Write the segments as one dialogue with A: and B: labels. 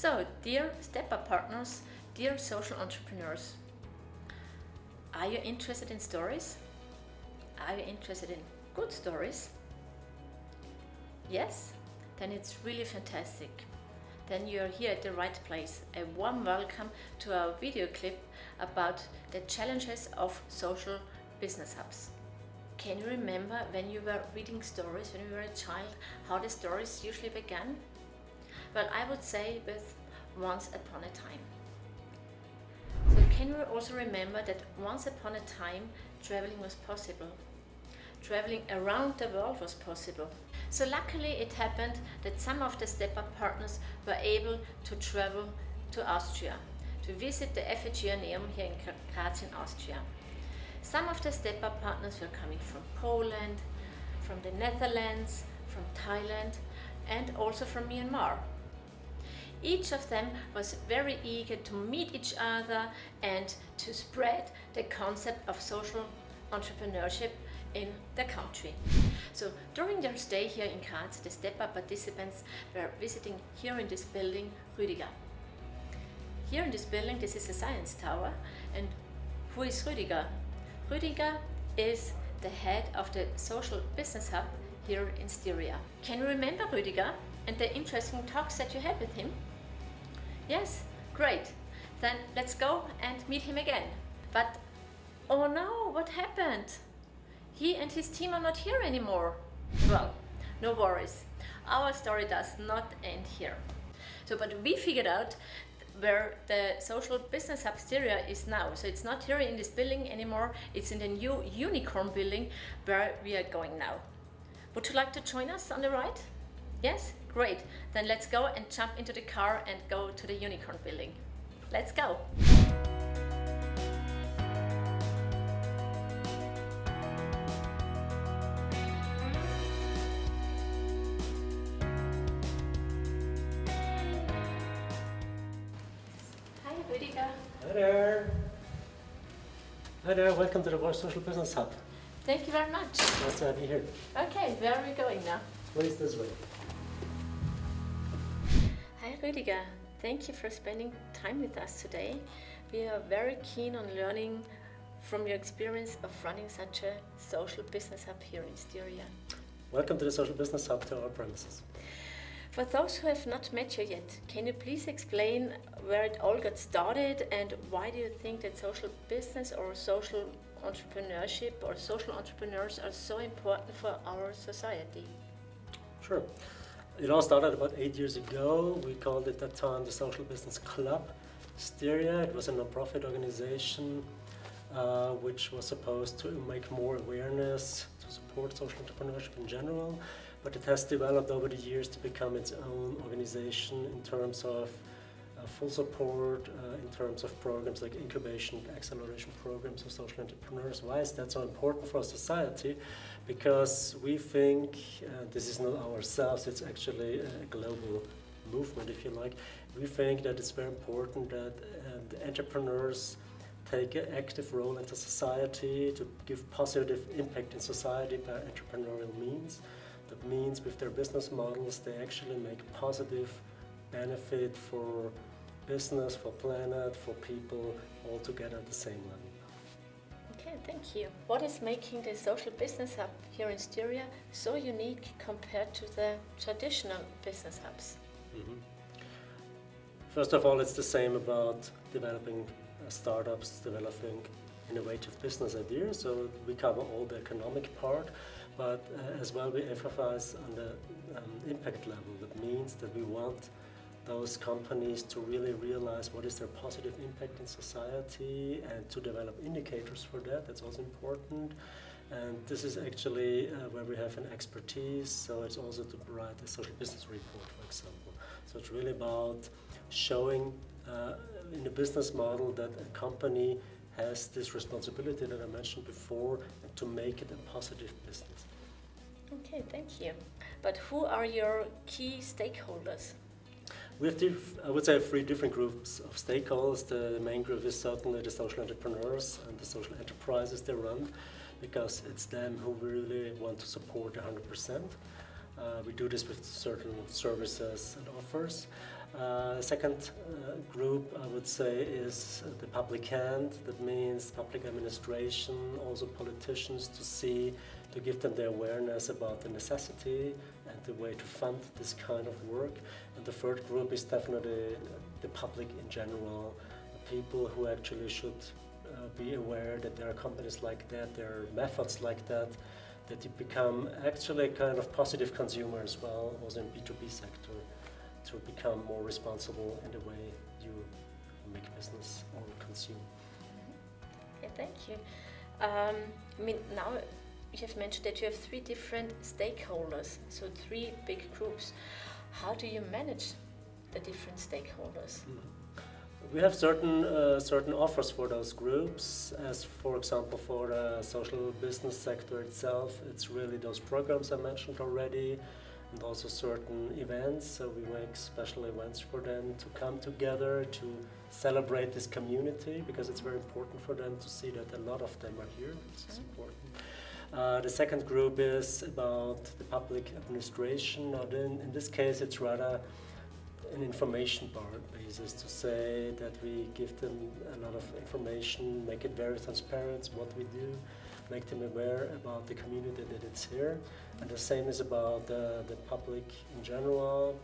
A: So, dear step-up partners, dear social entrepreneurs, are you interested in stories? Are you interested in good stories? Yes? Then it's really fantastic. Then you're here at the right place. A warm welcome to our video clip about the challenges of social business hubs. Can you remember when you were reading stories when you were a child, how the stories usually began? Well, I would say with Once Upon a Time. So can you also remember that once upon a time traveling was possible? Traveling around the world was possible. So luckily it happened that some of the step-up partners were able to travel to Austria, to visit the Effigeneum here in Graz in Austria. Some of the step-up partners were coming from Poland, from the Netherlands, from Thailand, and also from Myanmar. Each of them was very eager to meet each other and to spread the concept of social entrepreneurship in the country. So during their stay here in Graz, the step-up participants were visiting here in this building Rüdiger. Here in this building, this is a science tower, and who is Rüdiger? Rüdiger is the head of the Social Business Hub here in Styria. Can you remember Rüdiger and the interesting talks that you had with him? Yes? Great. Then let's go and meet him again. But oh no, what happened? He and his team are not here anymore. Well, no worries. Our story does not end here. So, but we figured out where the Social Business Hub Styria is now. So it's not here in this building anymore. It's in the new Unicorn building where we are going now. Would you like to join us on the ride? Yes? Great. Then let's go and jump into the car and go to the Unicorn building. Let's go. Hi, Rüdiger.
B: Hi there. Hi there, welcome to the Social Business Hub.
A: Thank you very much.
B: Nice to have you here.
A: Okay, where are we going now?
B: Please this way.
A: Hi Rüdiger, thank you for spending time with us today. We are very keen on learning from your experience of running such a social business hub here in Styria.
B: Welcome to the Social Business Hub to our premises.
A: For those who have not met you yet, can you please explain where it all got started and why do you think that social business or social entrepreneurship or social entrepreneurs are so important for our society?
B: Sure. It all started about 8 years ago. We called it at that time the Social Business Club Styria. It was a non-profit organization which was supposed to make more awareness to support social entrepreneurship in general, but it has developed over the years to become its own organization in terms of full support, in terms of programs like incubation, acceleration programs for social entrepreneurs. Why is that so important for society? Because we think, this is not ourselves, it's actually a global movement, if you like. We think that it's very important that the entrepreneurs take an active role into society to give positive impact in society by entrepreneurial means. That means with their business models, they actually make positive benefit for business, for planet, for people, all together at the same level.
A: Okay, thank you. What is making the Social Business Hub here in Styria so unique compared to the traditional business hubs?
B: First of all, it's the same about developing startups, developing innovative business ideas. So we cover all the economic part, but as well we emphasize on the impact level. That means that we want those companies to really realize what is their positive impact in society and to develop indicators for that. That's also important. And this is actually where we have an expertise, so it's also to write a social business report, for example. So it's really about showing in the business model that a company has this responsibility that I mentioned before to make it a positive business.
A: Okay, thank you. But who are your key stakeholders?
B: We have, I would say, 3 different groups of stakeholders. The main group is certainly the social entrepreneurs and the social enterprises they run, because it's them who we really want to support 100%. We do this with certain services and offers. The second group, I would say, is the public hand. That means public administration, also politicians, to give them the awareness about the necessity and the way to fund this kind of work. And the third group is definitely the public in general, the people who actually should be aware that there are companies like that, there are methods like that you become actually kind of positive consumer as well, also in B2B sector, to become more responsible in the way you make business or consume.
A: Yeah, thank you. I mean, now you have mentioned that you have 3 different stakeholders, so 3 big groups. How do you manage the different stakeholders?
B: We have certain offers for those groups, as for example for the social business sector itself, it's really those programs I mentioned already, and also certain events. So we make special events for them to come together to celebrate this community, because it's very important for them to see that a lot of them are here, which is important. The second group is about the public administration. Now then, in this case, it's rather an information basis, to say that we give them a lot of information, make it very transparent what we do, make them aware about the community that it's here. And the same is about the public in general.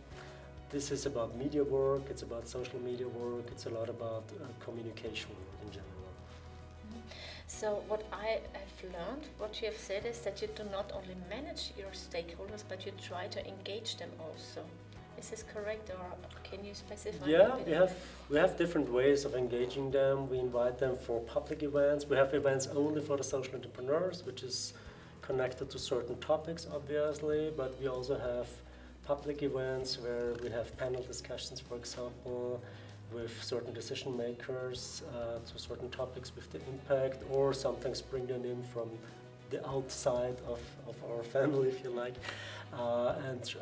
B: This is about media work, it's about social media work, it's a lot about communication work in general.
A: So what I have learned, what you have said, is that you do not only manage your stakeholders, but you try to engage them also. Is this correct, or can you specify?
B: Yeah, we have different ways of engaging them. We invite them for public events. We have events only for the social entrepreneurs, which is connected to certain topics, obviously, but we also have public events where we have panel discussions, for example, with certain decision makers to certain topics with the impact, or sometimes bring them in from the outside of our family, if you like. And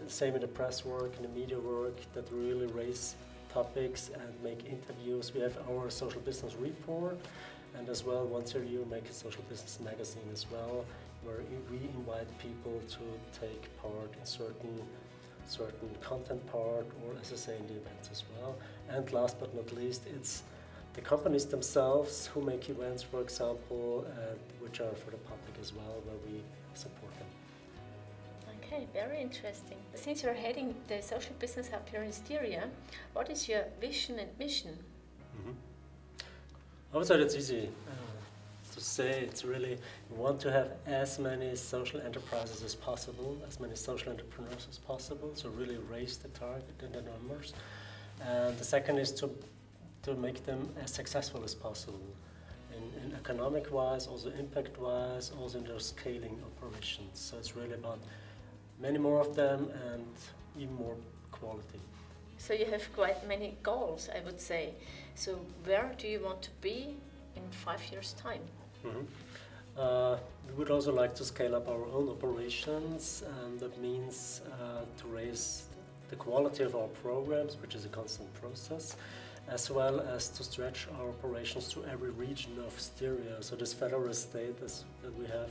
B: same in the press work, in the media work, that we really raise topics and make interviews. We have our social business report, and as well once a year make a social business magazine as well, where we invite people to take part in certain content part, or as I say, in the events as well. And last but not least, it's the companies themselves who make events, for example, which are for the public as well, where we support them.
A: Okay, very interesting. Since you're heading the Social Business Hub here in Styria, what is your vision and mission?
B: I would say that's easy to say. It's really, we want to have as many social enterprises as possible, as many social entrepreneurs as possible, so really raise the target and the numbers. And the second is to make them as successful as possible, in economic-wise, also impact-wise, also in their scaling operations. So it's really about many more of them and even more quality.
A: So you have quite many goals, I would say. So where do you want to be in 5 years' time?
B: We would also like to scale up our own operations, and that means to raise the quality of our programs, which is a constant process, as well as to stretch our operations to every region of Styria. So this federal state that we have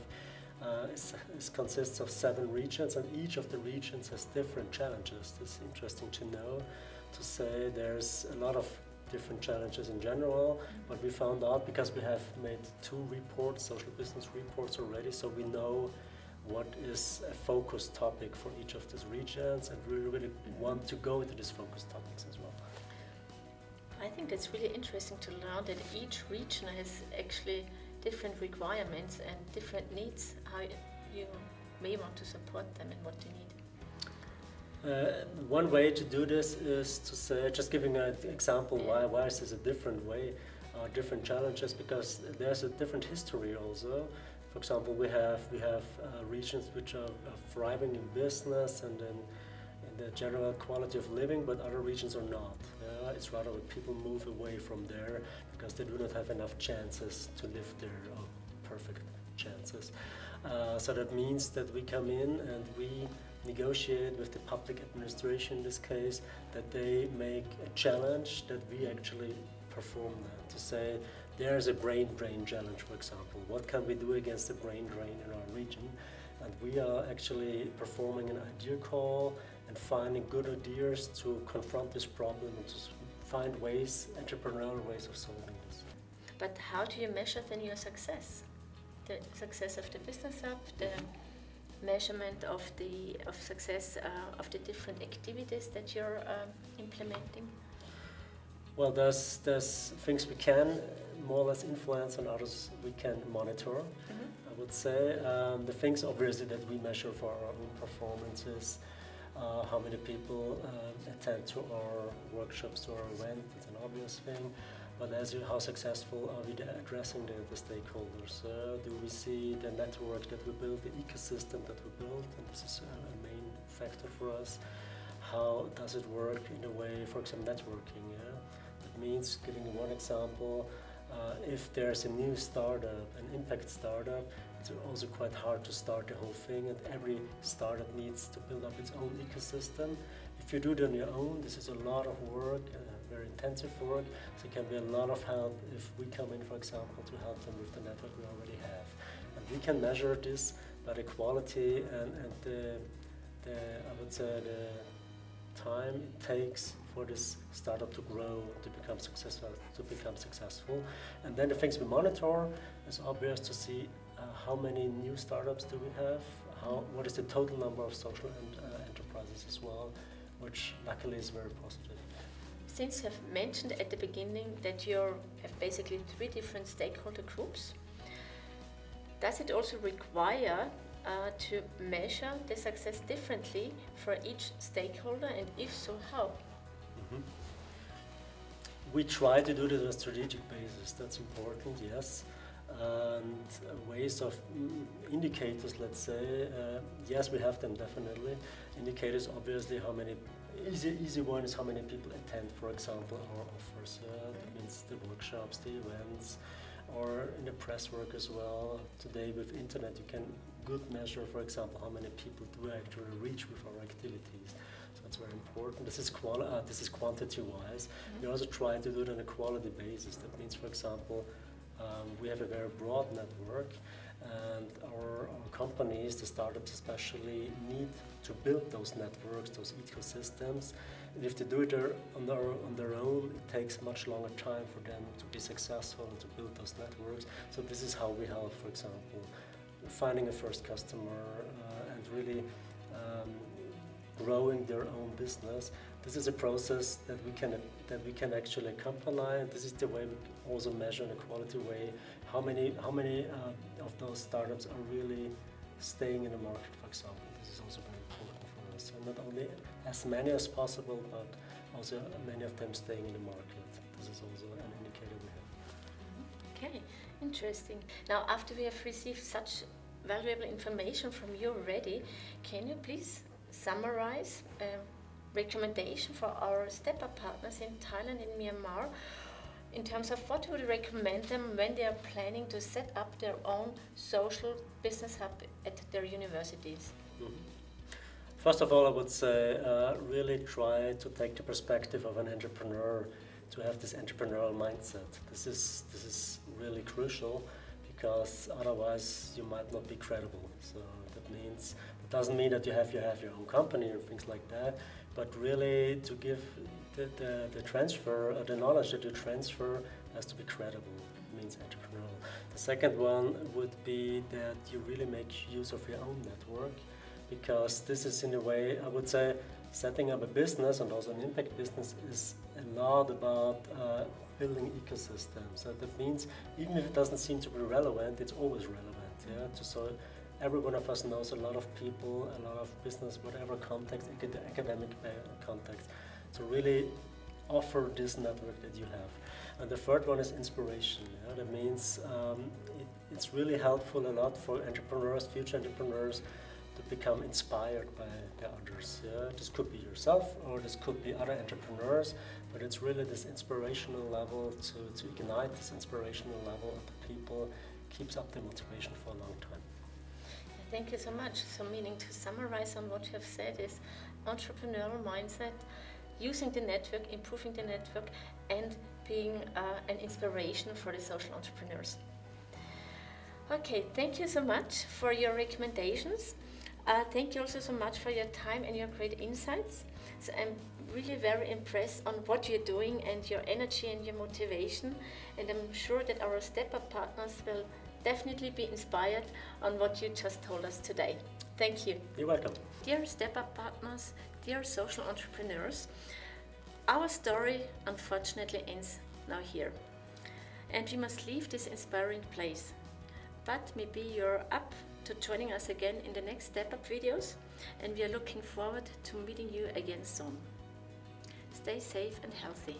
B: consists of 7 regions, and each of the regions has different challenges. It's interesting to know, to say there's a lot of different challenges in general, but we found out, because we have made 2 reports, social business reports already, so we know what is a focus topic for each of these regions, and we really want to go into these focus topics as well.
A: I think it's really interesting to learn that each region has actually different requirements and different needs, how you may want to support them and what they need.
B: One way to do this is to say, just giving an example, why is this a different way, different challenges, because there's a different history also. For example, we have regions which are thriving in business and in the general quality of living, but other regions are not. It's rather that people move away from there because they do not have enough chances to live there, or perfect chances. So that means that we come in and we negotiate with the public administration in this case, that they make a challenge that we actually perform that, to say there's a brain drain challenge, for example. What can we do against the brain drain in our region? And we are actually performing an idea call, and and finding good ideas to confront this problem and to find ways, entrepreneurial ways of solving this.
A: But how do you measure then your success? The success of the business hub, the measurement of success of the different activities that you're implementing?
B: Well, there's things we can more or less influence and others we can monitor. I would say the things obviously that we measure for our own performances, how many people attend to our workshops, to our events, that's an obvious thing. But how successful are we addressing the stakeholders? Do we see the network that we build, the ecosystem that we build, and this is a main factor for us. How does it work in a way, for example, networking? Yeah? That means, giving one example, if there's a new startup, an impact startup, it's also quite hard to start the whole thing, and every startup needs to build up its own ecosystem. If you do it on your own, this is a lot of work, very intensive work, so it can be a lot of help if we come in, for example, to help them with the network we already have. And we can measure this by the quality and the I would say the time it takes for this startup to grow, to become successful. And then the things we monitor is obvious to see how many new startups do we have, what is the total number of social enterprises as well, which luckily is very positive.
A: Since you have mentioned at the beginning that you have basically 3 different stakeholder groups, does it also require to measure the success differently for each stakeholder, and if so, how?
B: We try to do it on a strategic basis, that's important, yes. And ways of indicators, let's say, yes, we have them definitely. Indicators, obviously, how many, easy one is how many people attend, for example, our offers. That means the workshops, the events, or in the press work as well. Today with internet, you can good measure, for example, how many people do actually reach with our activities. So it's very important. This is quantity-wise. We also try to do it on a quality basis. That means, for example, we have a very broad network, and our companies, the startups especially, need to build those networks, those ecosystems. And if they do it on their own, it takes much longer time for them to be successful and to build those networks. So this is how we help, for example, finding a first customer and really growing their own business. This is a process that we can actually accompany, and this is the way we also measure in a quality way how many of those startups are really staying in the market, for example. This is also very important for us. So not only as many as possible, but also many of them staying in the market. This is also an indicator we have.
A: Okay, interesting. Now, after we have received such valuable information from you already, can you please summarize recommendation for our step-up partners in Thailand and Myanmar in terms of what would you recommend them when they are planning to set up their own social business hub at their universities?
B: First of all, I would say really try to take the perspective of an entrepreneur, to have this entrepreneurial mindset. This is really crucial, because otherwise you might not be credible. So it doesn't mean that you have your own company or things like that, but really to give the transfer, the knowledge that you transfer has to be credible. It means entrepreneurial. The second one would be that you really make use of your own network, because this is, in a way, I would say, setting up a business, and also an impact business, is a lot about building ecosystems. So that means even if it doesn't seem to be relevant, it's always relevant. Yeah. So every one of us knows a lot of people, a lot of business, whatever context, academic context. So really offer this network that you have. And the third one is inspiration. Yeah? That means it's really helpful a lot for entrepreneurs, future entrepreneurs, to become inspired by the others. Yeah? This could be yourself, or this could be other entrepreneurs, but it's really this inspirational level, to ignite this inspirational level of the people, keeps up the motivation for a long time.
A: Thank you so much. So meaning, to summarize on what you have said, is entrepreneurial mindset, using the network, improving the network, and being an inspiration for the social entrepreneurs. Okay, thank you so much for your recommendations. Thank you also so much for your time and your great insights. So I'm really very impressed on what you're doing and your energy and your motivation, and I'm sure that our step-up partners will definitely be inspired on what you just told us today. Thank you.
B: You're welcome.
A: Dear step-up partners, dear social entrepreneurs, our story unfortunately ends now here, and we must leave this inspiring place. But maybe you're up to joining us again in the next step-up videos, and we are looking forward to meeting you again soon. Stay safe and healthy.